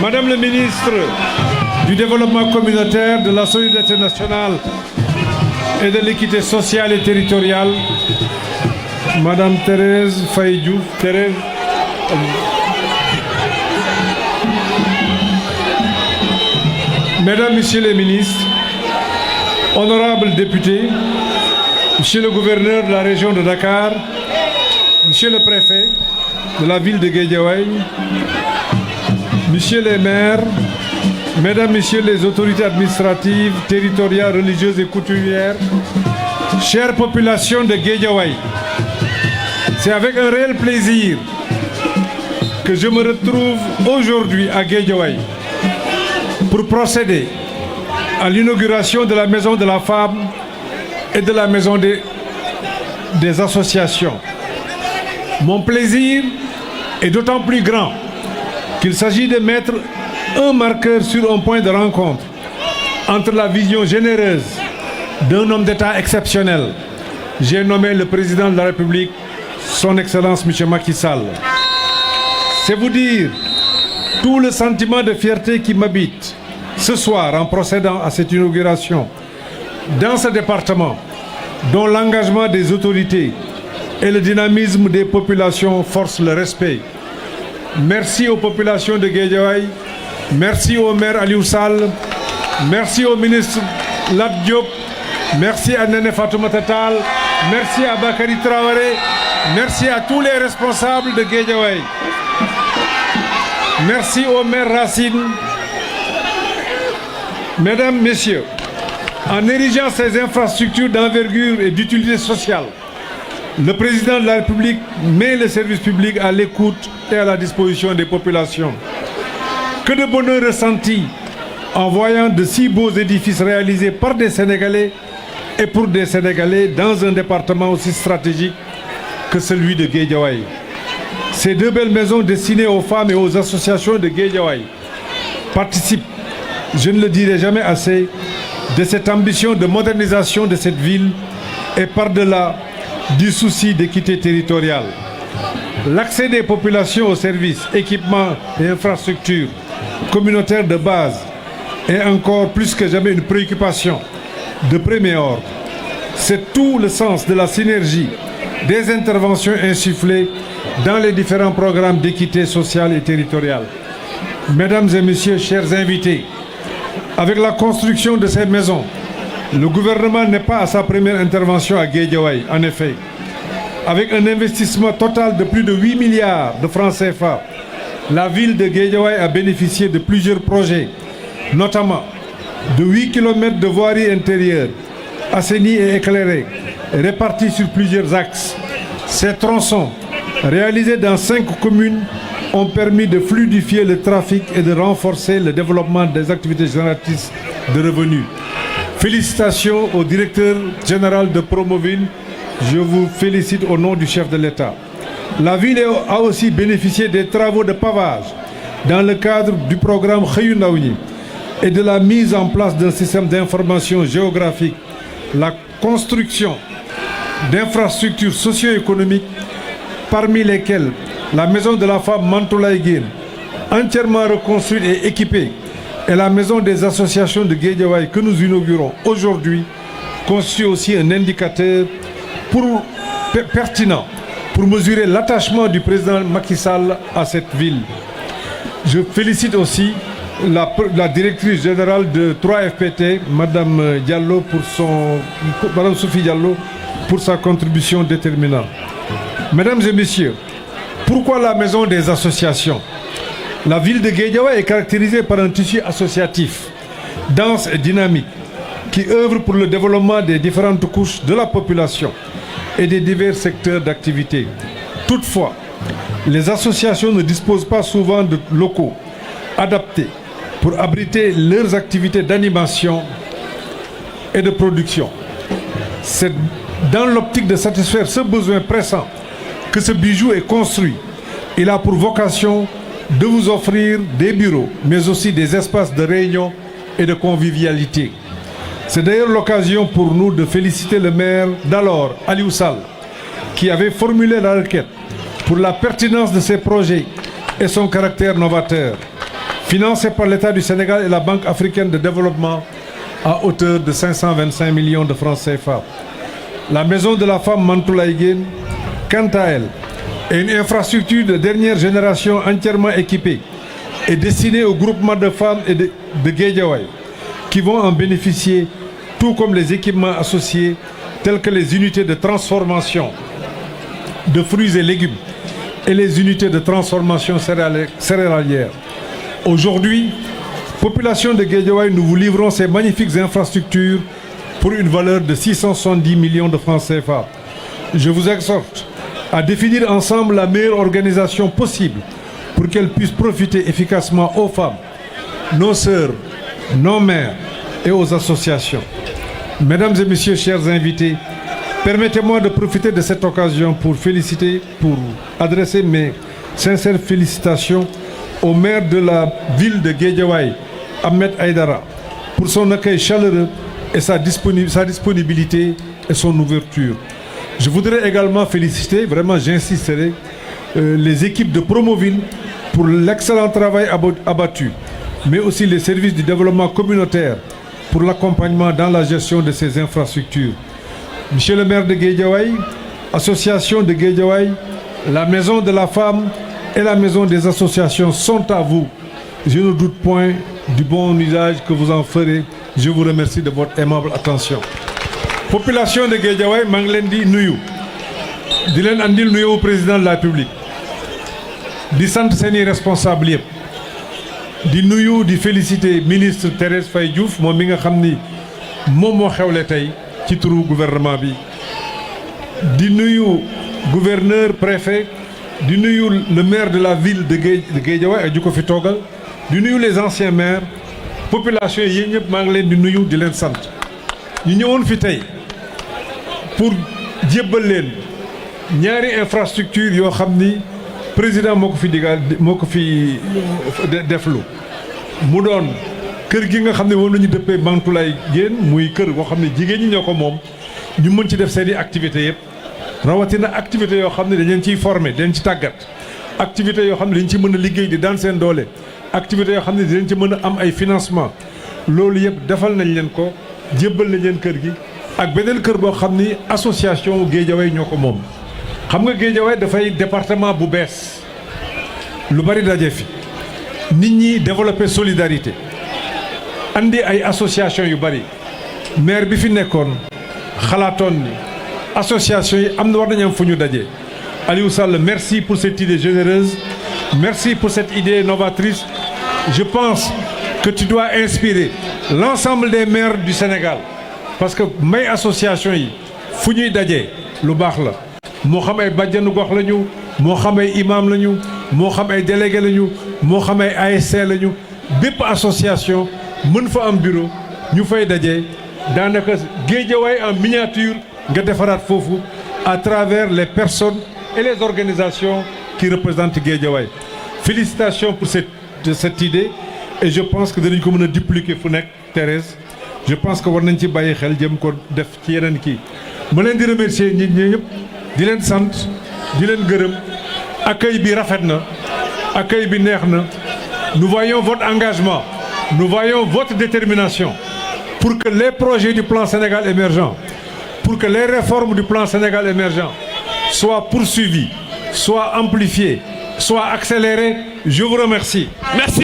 Madame le ministre du Développement communautaire, de la solidarité nationale et de l'équité sociale et territoriale, Madame Thérèse Faye-Diouf. Mesdames, Messieurs les ministres, honorables députés, Monsieur le gouverneur de la région de Dakar, Monsieur le préfet de la ville de Guédiawaye, Monsieur les maires, Mesdames, Messieurs les autorités administratives, territoriales, religieuses et coutumières, chère population de Guédiawaye, c'est avec un réel plaisir que je me retrouve aujourd'hui à Guédiawaye pour procéder à l'inauguration de la Maison de la Femme et de la Maison des associations. Mon plaisir est d'autant plus grand qu'il s'agit de mettre un marqueur sur un point de rencontre entre la vision généreuse d'un homme d'État exceptionnel. J'ai nommé le président de la République, son Excellence M. Macky Sall. C'est vous dire tout le sentiment de fierté qui m'habite ce soir en procédant à cette inauguration dans ce département dont l'engagement des autorités et le dynamisme des populations forcent le respect. Merci aux populations de Guédiawaye, merci au maire Aliou Sall, merci au ministre Lat Diop, merci à Néné Fatoumata Tall, merci à Bakary Traoré, merci à tous les responsables de Guédiawaye. Merci au maire Racine. Mesdames, Messieurs, en érigeant ces infrastructures d'envergure et d'utilité sociale, le président de la République met le service public à l'écoute et à la disposition des populations. Que de bonheur ressenti en voyant de si beaux édifices réalisés par des Sénégalais et pour des Sénégalais dans un département aussi stratégique que celui de Guédiawaye. Ces deux belles maisons destinées aux femmes et aux associations de Guédiawaye participent, je ne le dirai jamais assez, de cette ambition de modernisation de cette ville et par-delà du souci d'équité territoriale. L'accès des populations aux services, équipements et infrastructures communautaires de base est encore plus que jamais une préoccupation de premier ordre. C'est tout le sens de la synergie des interventions insufflées dans les différents programmes d'équité sociale et territoriale. Mesdames et Messieurs, chers invités, avec la construction de ces maisons, le gouvernement n'est pas à sa première intervention à Guédiawaye, en effet. Avec un investissement total de plus de 8 milliards de francs CFA, la ville de Guédiawaye a bénéficié de plusieurs projets, notamment de 8 km de voirie intérieure, assainie et éclairée, répartis sur plusieurs axes. Ces tronçons, réalisés dans 5 communes, ont permis de fluidifier le trafic et de renforcer le développement des activités génératrices de revenus. Félicitations au directeur général de Promoville. Je vous félicite au nom du chef de l'État. La ville a aussi bénéficié des travaux de pavage dans le cadre du programme Xëyu Ndaw ñi et de la mise en place d'un système d'information géographique, la construction d'infrastructures socio-économiques, parmi lesquelles la maison de la femme Mantoulaye Guène, entièrement reconstruite et équipée, et la maison des associations de Guédiawaye que nous inaugurons aujourd'hui, constitue aussi un indicateur pertinent pour mesurer l'attachement du président Macky Sall à cette ville. Je félicite aussi la directrice générale de 3FPT, Madame Sophie Diallo, pour sa contribution déterminante. Mesdames et Messieurs, pourquoi la maison des associations? La ville de Guédiawaye est caractérisée par un tissu associatif, dense et dynamique, qui œuvre pour le développement des différentes couches de la population et des divers secteurs d'activité. Toutefois, les associations ne disposent pas souvent de locaux adaptés pour abriter leurs activités d'animation et de production. C'est dans l'optique de satisfaire ce besoin pressant que ce bijou est construit. Il a pour vocation de vous offrir des bureaux, mais aussi des espaces de réunion et de convivialité. C'est d'ailleurs l'occasion pour nous de féliciter le maire d'alors, Aliou Sall, qui avait formulé la requête pour la pertinence de ces projets et son caractère novateur. financé par l'État du Sénégal et la Banque africaine de développement à hauteur de 525 millions de francs CFA. La maison de la femme Mantoulaye Guène, quant à elle, est une infrastructure de dernière génération entièrement équipée et destinée au groupement de femmes et de Guédiawaye qui vont en bénéficier, tout comme les équipements associés tels que les unités de transformation de fruits et légumes et les unités de transformation céréalière. Aujourd'hui, population de Guédiawaye, nous vous livrons ces magnifiques infrastructures pour une valeur de 670 millions de francs CFA. Je vous exhorte à définir ensemble la meilleure organisation possible pour qu'elles puissent profiter efficacement aux femmes, nos sœurs, nos mères et aux associations. Mesdames et messieurs, chers invités, permettez-moi de profiter de cette occasion pour adresser mes sincères félicitations au maire de la ville de Guédiawaye, Ahmed Aïdara, pour son accueil chaleureux et sa disponibilité et son ouverture. Je voudrais également féliciter, vraiment j'insisterai, les équipes de Promoville pour l'excellent travail abattu, mais aussi les services du développement communautaire pour l'accompagnement dans la gestion de ces infrastructures. Monsieur le maire de Guédiawaye, association de Guédiawaye, la maison de la femme et la maison des associations sont à vous. Je ne doute point du bon usage que vous en ferez. Je vous remercie de votre aimable attention. Population de Guédiawaye, maa ngi leen di nuyu di leen andil nuyu au président de la République di sant seeni responsable yëpp di nuyu di féliciter ministre Thérèse Faye Diouf moom mi nga xam ni moom moo xewle tey ci turu gouvernement bi di nuyu gouverneur préfet di nuyu le maire de la ville de Guédiawaye ak ju ko fi toogal di nuyu les anciens maires population yi yéen ñëpp maa ngi leen di nuyu di leen sant ñu ñëwoon fi tey pour jébbal leen ñaari infrastructure yoo xam ni président moo ko fi digal moo ko fi deflu mu doon kër gi nga xam ne moom la ñu dëppee Mantoulaye Guène muy kër boo xam ne jigéen ñi ñoo ko moom ñu mën ci def seen i activités yëpp rawatina activités yoo xam ne dañ leen ciy former dañ ci tàggat activités yoo xam ne dañ ci mën a liggéey di daan seen doole activités yoo xam ne dañ ci mën a am ay financement loolu yëpp defal nañ leen ko jébbal nañ leen kër gi ak beneen kër boo xam ni association Guédiawaye ñoo ko moom xam nga Guédiawaye dafay département bu bees lu bari daje fi nit ñi développer solidarité andi ay association yu bari maire bi fi nekkoon xalaatoon ni association yi am na war nañu am fu ñu daje Aliou Sall merci pour cette idée généreuse merci pour cette idée novatrice je pense que tu dois inspirer l'ensemble des maires du Sénégal parce que may association yi fu ñuy dajee lu baax la moo xam ay bàjjanu gox lañu moo xam ay imam lañu moo xam ay délégué lañu moo xam ay ASC lañu bépp association mën fa am bureau ñu fay dajee daanaka Guédiawaye en miniature nga defaraat foofu à travers les personnes et les organisations qui représentent Guédiawaye félicitations pour cette idée et je pense que danañ ko mën a dupliquer fu nekk Thérèse je pense que war nañ ci bàyyi xel jëm ko def ci yeneen kii ma leen di remercier ñi ñëpp di leen sant di leen gërëm accueil bi rafet na accueil bi neex na nous voyons votre engagement nous voyons votre détermination pour que les projets du plan Sénégal émergent pour que les réformes du plan Sénégal émergent soient poursuivies soient amplifiées soient accélérées je vous remercie. Merci.